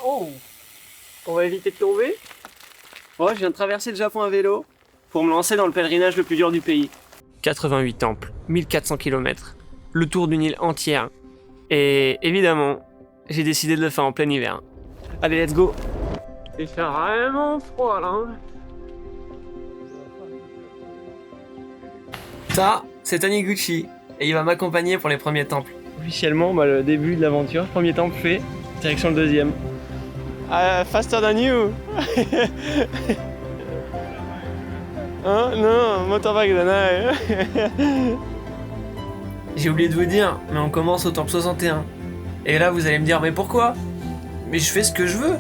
Oh! On va éviter de tomber. Oh, je viens de traverser le Japon à vélo pour me lancer dans le pèlerinage le plus dur du pays. 88 temples, 1400 km, le tour d'une île entière. Et évidemment, j'ai décidé de le faire en plein hiver. Allez, let's go! Il fait vraiment froid là. Hein. Ça, c'est Taniguchi et il va m'accompagner pour les premiers temples. Officiellement, le début de l'aventure, premier temple fait, direction le deuxième. Faster than you. Hein? Non, motorbike danai. J'ai oublié de vous dire, mais on commence au temple 61. Et là, vous allez me dire, mais pourquoi? Mais je fais ce que je veux.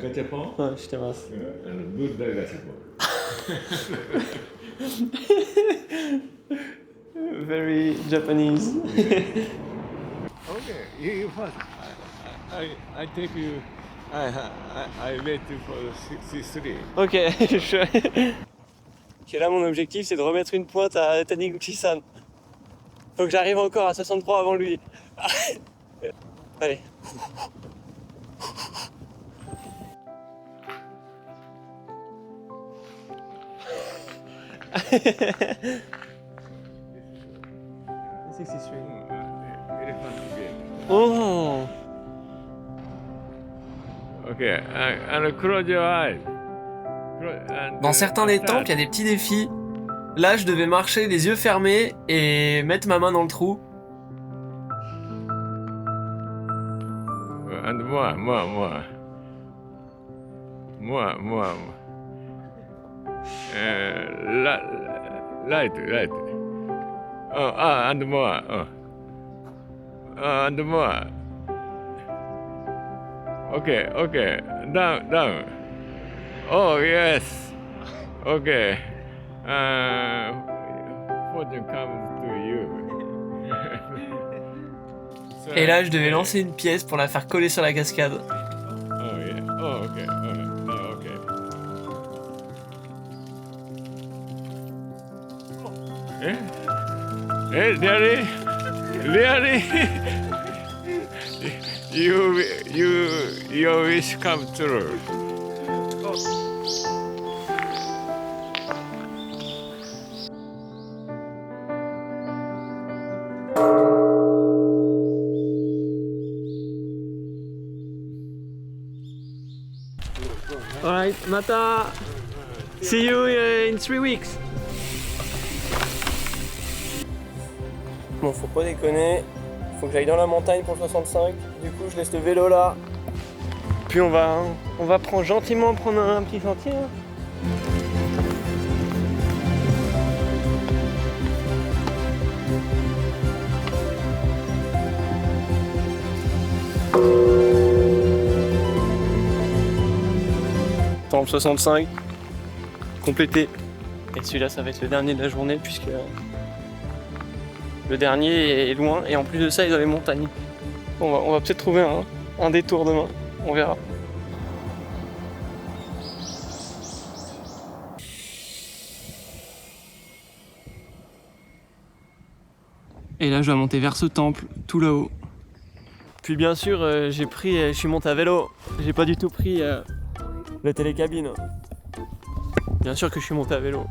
Gachapon? はい、してます。ブッダガチャポン。Very Japanese. Okay, you first. I take you. I wait for C3. Ok, sure. Ok, là mon objectif c'est de remettre une pointe à Taniguchi-san. Faut que j'arrive encore à 63 avant lui. Allez. Oh. Okay, and close your eyes. Dans certains des temples, il y a des petits défis. Là, je devais marcher les yeux fermés et mettre ma main dans le trou. And more. Light. Oh, and more. And more. Okay. Down. Oh, yes. Okay. Fortune comes to you. Et là, je devais lancer une pièce pour la faire coller sur la cascade. Oh, yeah. Oh, okay. Okay. Really? Your wish come true. Alright, Mata. See you in 3 weeks. Bon, faut pas déconner. Faut que j'aille dans la montagne pour le 65. Du coup, je laisse le vélo là. Puis on va gentiment prendre un petit sentier. Hein. Temple 65 complété. Et celui-là, ça va être le dernier de la journée puisque le dernier est loin et en plus de ça, il y a les montagnes. On va peut-être trouver un détour demain. On verra. Et là, je dois monter vers ce temple, tout là-haut. Puis bien sûr, je suis monté à vélo. J'ai pas du tout pris la télécabine. Bien sûr que je suis monté à vélo.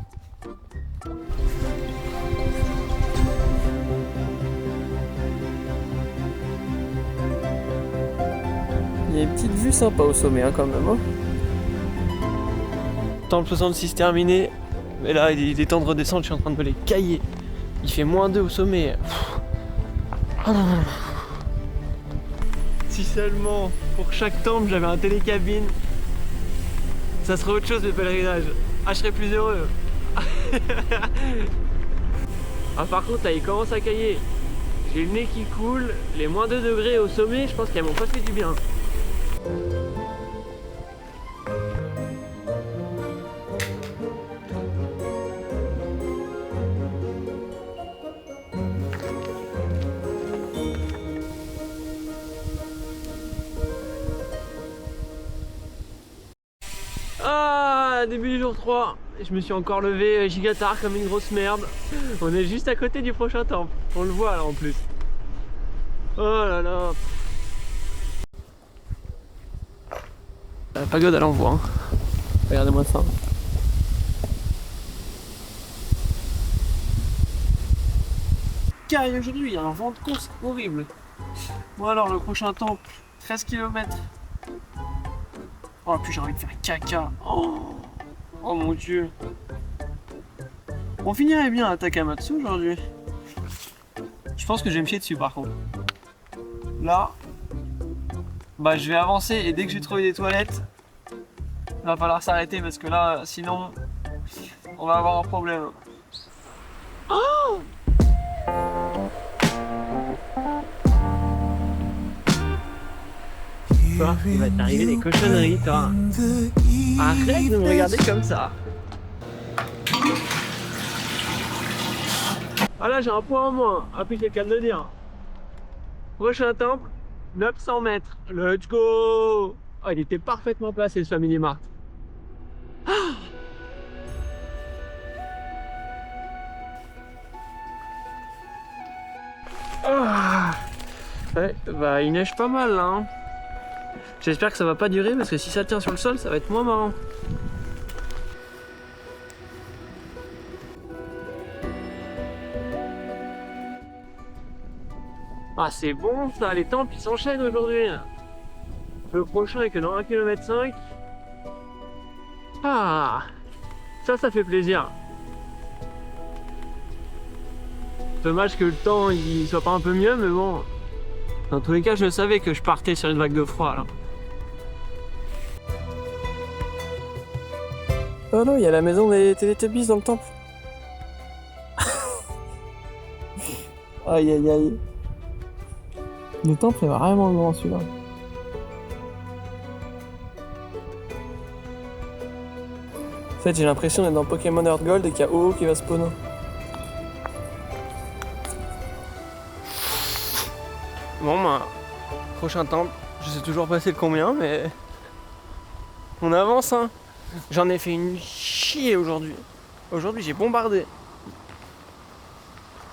Il y a une petite vue sympa au sommet quand même. Hein. Temple 66 terminé. Mais là, il est temps de redescendre, je suis en train de me les cailler. Il fait -2 au sommet. Oh non. Si seulement pour chaque temple j'avais un télécabine, ça serait autre chose le pèlerinage. Ah, je serais plus heureux. Ah, par contre, là, il commence à cailler. J'ai le nez qui coule, les -2 degrés au sommet, je pense qu'elles m'ont pas fait du bien. Ah, début du jour 3. Je me suis encore levé giga tard comme une grosse merde. On est juste à côté du prochain temple. On le voit là en plus. Oh là là. La pagode elle envoie. Hein. Regardez-moi ça. Caille aujourd'hui, il y a un vent de course horrible. Bon alors le prochain temple, 13 km. Oh puis j'ai envie de faire caca. Oh, oh mon dieu. On finirait bien à Takamatsu aujourd'hui. Je pense que je vais me chier dessus par contre. Là, bah je vais avancer et dès que j'ai trouvé des toilettes, il va falloir s'arrêter parce que là, sinon, on va avoir un problème. Oh toi, il va t'arriver des cochonneries, toi. Arrête de me regarder comme ça. Ah là, j'ai un point en moins. Ah puis c'est le cas de le dire. Prochain temple, 900 mètres. Let's go. Oh, il était parfaitement placé ce Family Mart. Ah. Ouais, bah il neige pas mal là. Hein. J'espère que ça va pas durer parce que si ça tient sur le sol, ça va être moins marrant. Ah c'est bon ça, les temples ils s'enchaînent aujourd'hui. Le prochain est que dans 1,5 km. Ah, ça fait plaisir. Dommage que le temps il soit pas un peu mieux, mais bon. Dans tous les cas, je savais que je partais sur une vague de froid là. Oh non, il y a la maison des Teletubbies dans le temple. Aïe aïe aïe. Le temple est vraiment grand celui-là. En fait, j'ai l'impression d'être dans Pokémon Earth Gold et qu'il y a OO qui va spawner. Bon bah, prochain temple, je sais toujours pas c'est le combien, mais on avance hein. J'en ai fait une chier aujourd'hui. Aujourd'hui j'ai bombardé.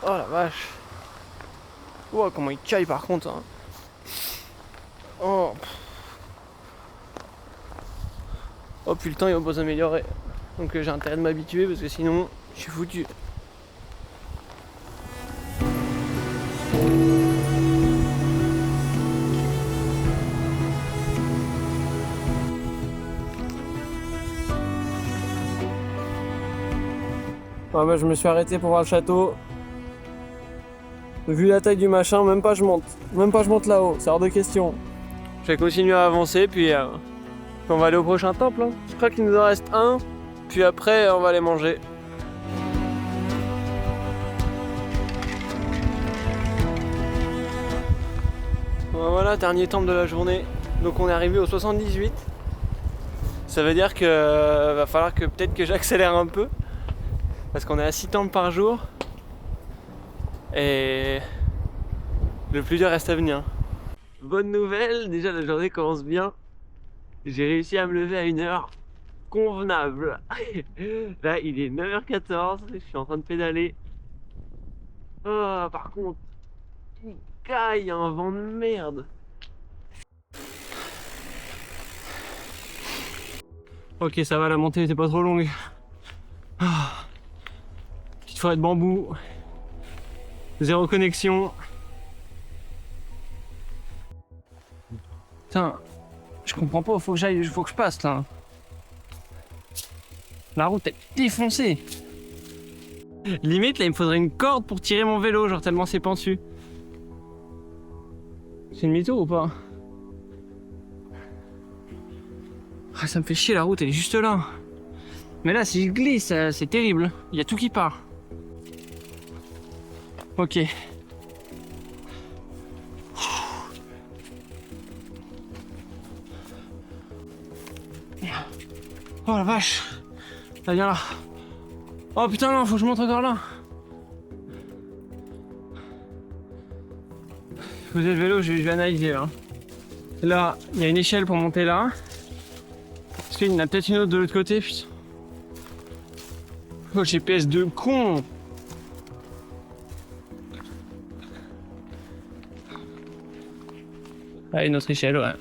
Oh la vache. Oh comment il caille par contre hein. Oh. Oh puis le temps il va pas s'améliorer. Donc j'ai intérêt de m'habituer parce que sinon je suis foutu. Ouais, bah, je me suis arrêté pour voir le château. Vu la taille du machin, même pas je monte là-haut, c'est hors de question. Je vais continuer à avancer puis on va aller au prochain temple. Hein. Je crois qu'il nous en reste un, puis après on va aller manger. Bon, voilà, dernier temple de la journée. Donc on est arrivé au 78. Ça veut dire que va falloir que peut-être que j'accélère un peu. Parce qu'on est à 6 temples par jour. Et le plus dur reste à venir. Bonne nouvelle, déjà la journée commence bien. J'ai réussi à me lever à une heure convenable. Là il est 9h14, je suis en train de pédaler. Oh, par contre, il caille, un vent de merde. Ok ça va, la montée était pas trop longue. Ah. Petite forêt de bambou. Zéro connexion. Putain, je comprends pas, faut que je passe là. La route est défoncée. Limite là il me faudrait une corde pour tirer mon vélo, genre tellement c'est pentu. C'est une mytho ou pas? Ah, ça me fait chier, la route elle est juste là. Mais là si je glisse, c'est terrible. Il y a tout qui part. Ok. Oh la vache. Là, viens là. Oh putain non, faut que je monte encore là. Vous êtes le vélo, je vais analyser là. Là, il y a une échelle pour monter là. Est-ce qu'il y en a peut-être une autre de l'autre côté, putain. Oh, GPS de con. Allez, notre échelle, ouais.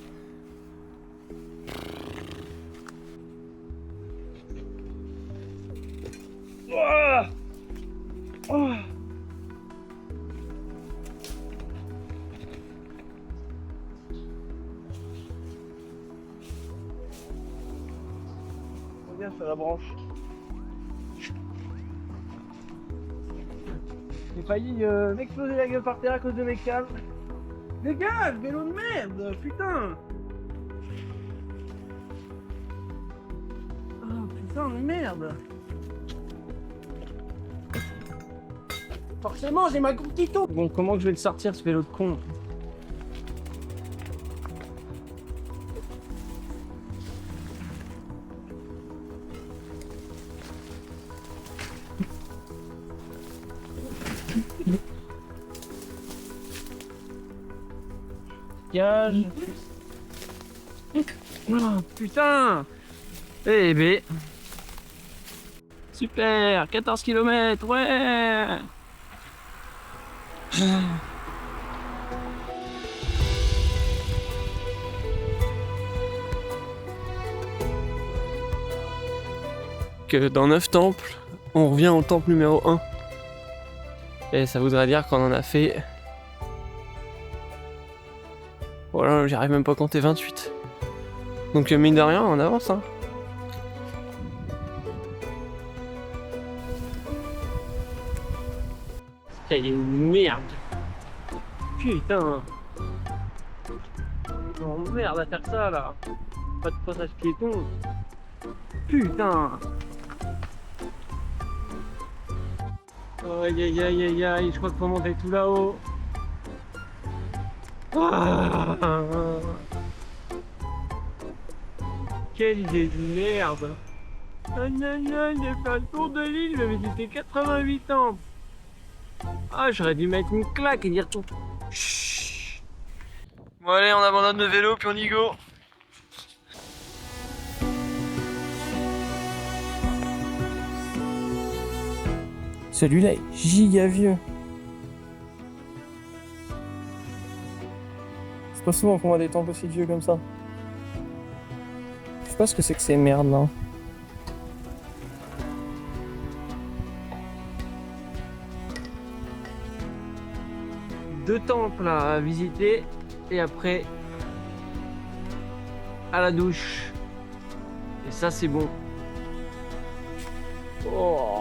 Regarde sur la branche. J'ai failli m'exploser la gueule par terre à cause de mes câbles. Dégage, vélo de merde, putain. Oh putain de merde. Forcément, j'ai ma coupe qui tombe. Bon, comment que je vais le sortir ce vélo de con? Gage. Oh, putain. Eh ben. Super, 14 km, ouais. Que dans 9 temples, on revient au temple numéro 1. Et ça voudrait dire qu'on en a fait... Voilà, j'arrive même pas à compter 28. Donc mine de rien, on avance, hein. Quelle merde. Putain. Oh merde à faire ça là. Pas de passage piéton. Putain. Aïe aïe aïe aïe aïe, je crois qu'il faut monter tout là-haut. Ah. Quelle idée de merde. Ah non non, j'ai fait un tour de l'île, je vais visiter 88 ans. Ah, j'aurais dû mettre une claque et dire tout. Chut. Bon allez, on abandonne le vélo puis on y go. Celui-là est giga vieux. C'est pas souvent qu'on voit des temples aussi vieux comme ça. Je sais pas ce que c'est que ces merdes là. Deux temples à visiter et après à la douche. Et ça c'est bon. Oh.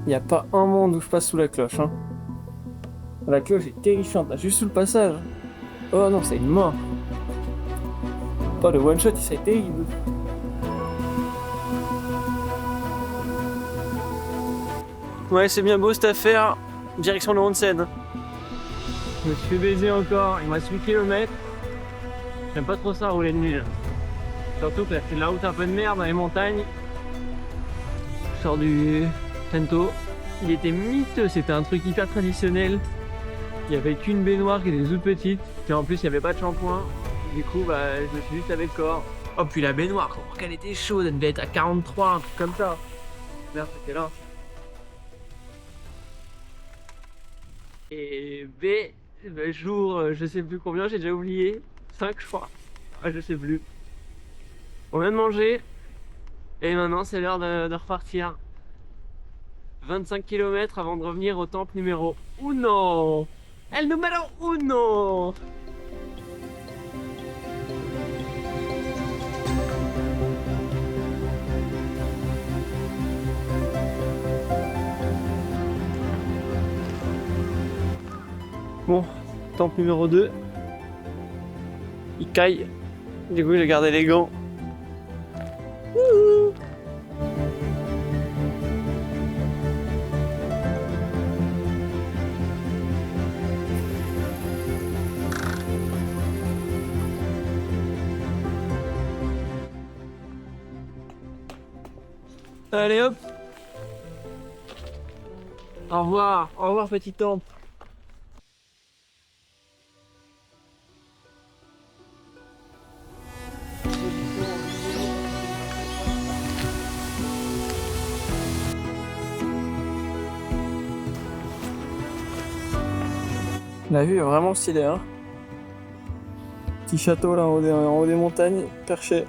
Il n'y a pas un monde où je passe sous la cloche. Hein. La cloche est terrifiante, là, juste sous le passage. Oh non, c'est une mort. Oh, le one shot, il serait terrible. Ouais, c'est bien beau cette affaire. Direction le Onsen. Je me suis fait baiser encore. Il me reste 8 km. J'aime pas trop ça rouler de nuit. Là. Surtout que là, c'est de la route un peu de merde dans les montagnes. Je sors du Trento. Il était miteux, c'était un truc hyper traditionnel. Il y avait qu'une baignoire qui était toute petite. Et en plus, il n'y avait pas de shampoing. Du coup, bah, je me suis juste lavé le corps. Oh, puis la baignoire, comment qu'elle était chaude, elle devait être à 43, un truc comme ça. Merde, c'était là. Et B, jour, je sais plus combien, j'ai déjà oublié. 5, je crois. Ouais, je sais plus. On vient de manger. Et maintenant, c'est l'heure de repartir. 25 km avant de revenir au temple numéro 1. El numéro 1. Bon, temple numéro 2. Il caille. Du coup, j'ai gardé les gants. Wouhou. Allez hop. Au revoir petit temple. La vue est vraiment stylée, hein. Petit château là en haut des montagnes, perché.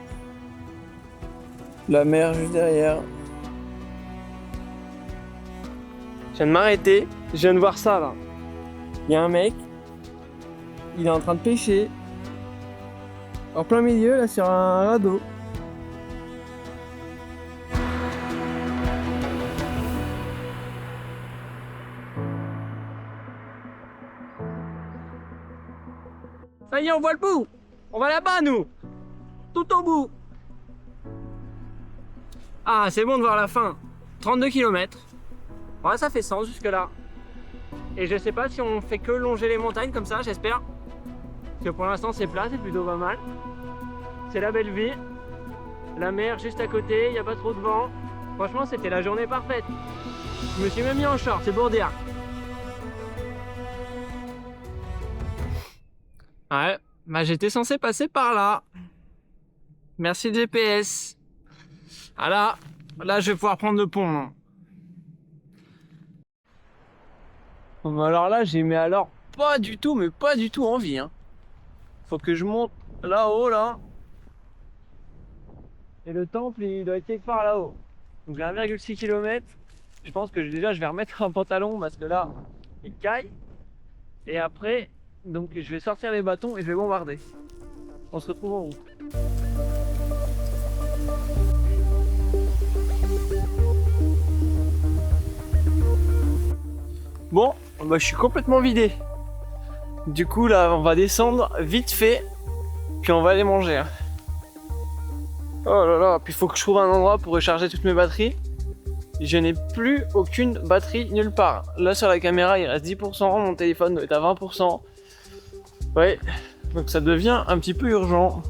La mer juste derrière. Je viens de m'arrêter, je viens de voir ça là. Il y a un mec, il est en train de pêcher. En plein milieu là sur un radeau. Ça y est, on voit le bout. On va là-bas, nous. Tout au bout. Ah, c'est bon de voir la fin. 32 km. Ouais, ça fait sens jusque-là. Et je sais pas si on fait que longer les montagnes comme ça, j'espère. Parce que pour l'instant, c'est plat, c'est plutôt pas mal. C'est la belle vie. La mer juste à côté, il n'y a pas trop de vent. Franchement, c'était la journée parfaite. Je me suis même mis en short, c'est pour dire. Ouais, bah j'étais censé passer par là. Merci le GPS. Ah là je vais pouvoir prendre le pont. Non. Bon, bah alors là j'ai alors pas du tout, mais pas du tout envie. Hein. Faut que je monte là-haut là. Et le temple il doit être quelque part là-haut. Donc j'ai 1,6 km. Je pense que déjà je vais remettre un pantalon parce que là il caille. Et après, donc je vais sortir les bâtons et je vais bombarder. On se retrouve en route. Bon, bah je suis complètement vidé. Du coup là on va descendre vite fait, puis on va aller manger. Hein. Oh là là, puis il faut que je trouve un endroit pour recharger toutes mes batteries. Je n'ai plus aucune batterie nulle part. Là sur la caméra il reste 10%, mon téléphone doit être à 20%. Ouais, donc ça devient un petit peu urgent.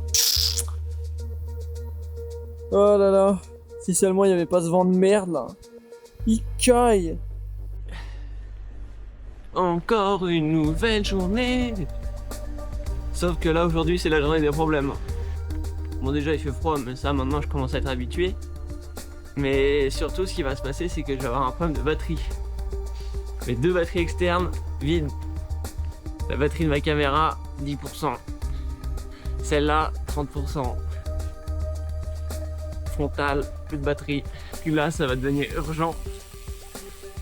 Oh là là, si seulement il n'y avait pas ce vent de merde là. Il caille. Encore une nouvelle journée. Sauf que là aujourd'hui c'est la journée des problèmes. Bon déjà il fait froid mais ça maintenant je commence à être habitué. Mais surtout ce qui va se passer c'est que je vais avoir un problème de batterie. Mes deux batteries externes vides. La batterie de ma caméra 10%. Celle-là 30%. Frontale, plus de batterie. Puis là ça va devenir urgent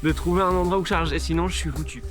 de trouver un endroit où charger sinon je suis foutu.